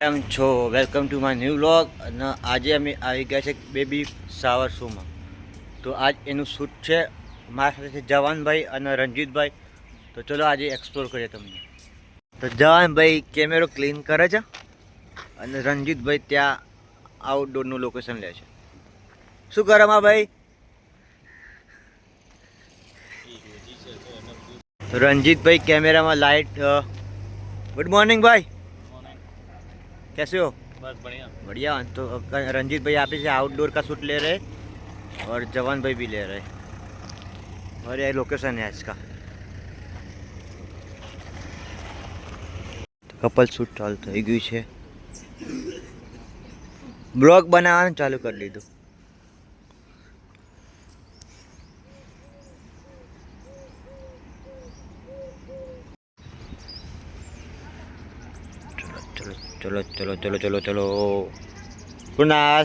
કેમ છો? Welcome to my new vlog. અને આજે અમે આવી ગયા છે બેબી શાવર શોમાં. તો આજ એનું શૂટ છે. મારા સાથે છે જવાનભાઈ અને રણજીતભાઈ. તો ચલો આજે એક્સપ્લોર કરીએ તમને. તો જવાનભાઈ કેમેરો ક્લીન કરે છે અને રણજીતભાઈ ત્યાં આઉટડોરનું લોકેશન લે છે. શું કરે માં ભાઈ? रंजीत भाई कैमरा में लाइट. गुड मॉर्निंग भाई, कैसे हो? बस बढ़िया बढ़िया. तो रंजीत भाई आप से आउटडोर का शूट ले रहे और जवान भाई भी ले रहे और ये लोकेशन है इसका. कपल शूट चालू થઈ ગયું છે. બ્લોગ બનાવવાનું ચાલુ કરી દીધું. चलो चलो चलो चलो चलो. कुणाल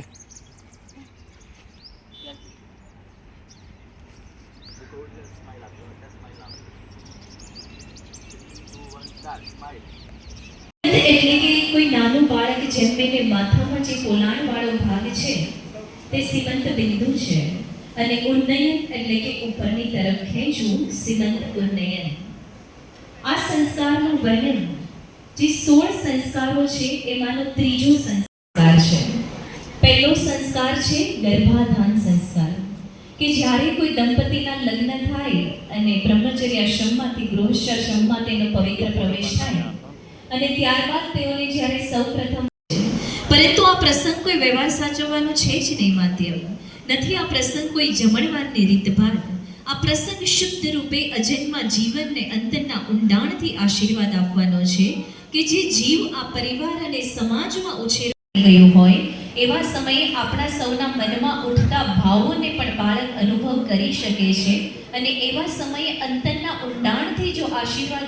એટલે કે કોઈ નાનું બાળક જન્મીને માથામાં જે પોલાણવાળો ભાગ છે તે સીમંત બિંદુ છે અને ઉન્નયન એટલે કે ઉપરની તરફ ખેંચવું સીમંત ઉન્નયન. આ સંસ્કારનું વર્ણન જે 16 સંસ્કારો છે એમાંનો ત્રીજો સંસ્કાર છે. પહેલો સંસ્કાર છે ગર્ભાધાન સંસ્કાર, કે જ્યારે કોઈ દંપતીના લગ્ન થાય અને બ્રહ્મચર્ય આશ્રમમાંથી ગૃહસ્થાશ્રમમાં તેનો પવિત્ર પ્રવેશ થાય અને ત્યારબાદ તેઓને જ્યારે સૌપ્રથમ, પરંતુ આ પ્રસંગ કોઈ વ્યવહાર સાચવવાનો છે જ નહીં માધ્યમ નથી. આ પ્રસંગ કોઈ જમણવારની રીતભાત. આ પ્રસંગ શુદ્ધ રૂપે અજન્મા જીવનને અંતરના ઊંડાણથી આશીર્વાદ આપવાનો છે કે જે જીવ આ પરિવાર અને સમાજમાં ઉછેરાઈ ગયો હોય એવા સમયે આપણા સૌના મનમાં ઉઠતા ભાવોને પણ બાળક અનુભવ કરી શકે છે અને એવા સમયે અંતરના ઊંડાણથી જો આશીર્વાદ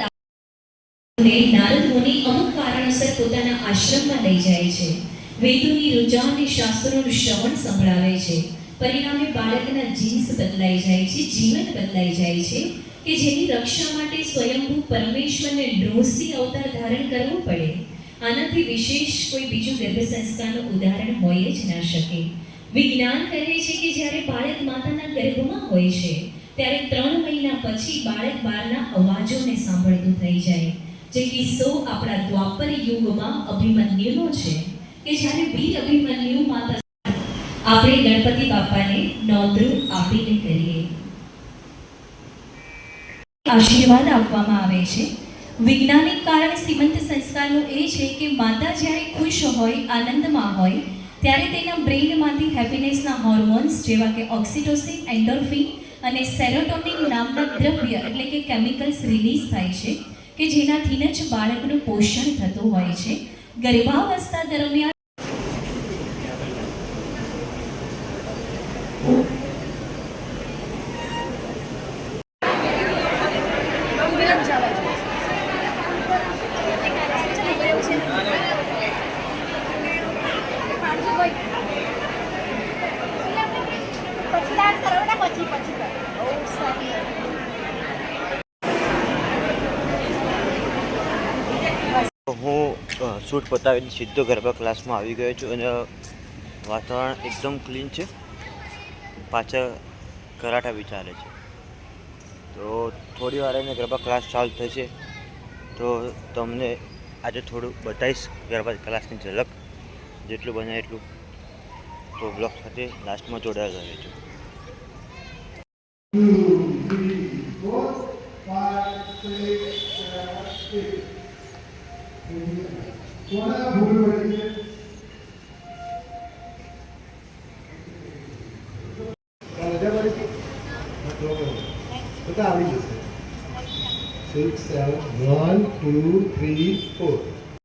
નારદ મુનિ અમુક કારણોસર પોતાના આશ્રમમાં લઈ જાય છે. વેદોની રુચા અને શાસ્ત્રોનું શ્રવણ સંભળાવે છે. પરિણામે બાળકના જીન્સ બદલાઈ જાય છે, જીવન બદલાઈ જાય છે કે જેની રક્ષા માટે સ્વયંભૂ પરમેશ્વરને નૃસિંહ અવતાર ધારણ કરવું પડે. આનાથી વિશેષ કોઈ બીજું ગર્ભ સંસ્કારનું ઉદાહરણ હોય જ ના શકે. વિજ્ઞાન કહે છે કે જ્યારે બાળક માતાના ગર્ભમાં હોય છે ત્યારે 3 મહિના પછી બાળક બહારના અવાજોને સાંભળતું થઈ જાય. જે કિસ્સો આપણા દ્વાપર યુગમાં અભિમન્યુનો છે કે જ્યારે વીર અભિમન્યુ માતા આપણે ગણપતિ બાપાને નોંધરૂ આપીને કરીએ. આશીર્વાદ આપવામાં આવે છે. વૈજ્ઞાનિક કારણ સીમંત સંસ્કારનું એ છે કે માતા જ્યારે ખુશ હોય, આનંદમાં હોય ત્યારે તેના બ્રેઇનમાંથી હેપીનેસના હોર્મોન્સ જેવા કે ઓક્સિટોસિન, એન્ડોર્ફિન અને સેરોટોનિન નામના દ્રવ્ય એટલે કે કેમિકલ્સ રિલીઝ થાય છે કે જેનાથી જ બાળકનું પોષણ થતું હોય છે. ગર્ભાવસ્થા દરમિયાન હું શૂટ પતાવીને સીધો ગરબા ક્લાસમાં આવી ગયો છું અને વાતાવરણ એકદમ ક્લીન છે. પાછળ કરાટા બી ચાલે છે. તો થોડી વાર એને ગરબા ક્લાસ ચાલુ થશે તો તમને આજે થોડું બતાવીશ ગરબા ક્લાસની ઝલક. જેટલું બને એટલું. તો બ્લોગ સાથે લાસ્ટમાં જોડાયેલા રહેજો. 2, 3, 4, 5, 6, 7, 8. કોના ભૂલ પડી છે? રજા પડી છે? બધા આવી જશે. 6, 7, 1, 2, 3, 4.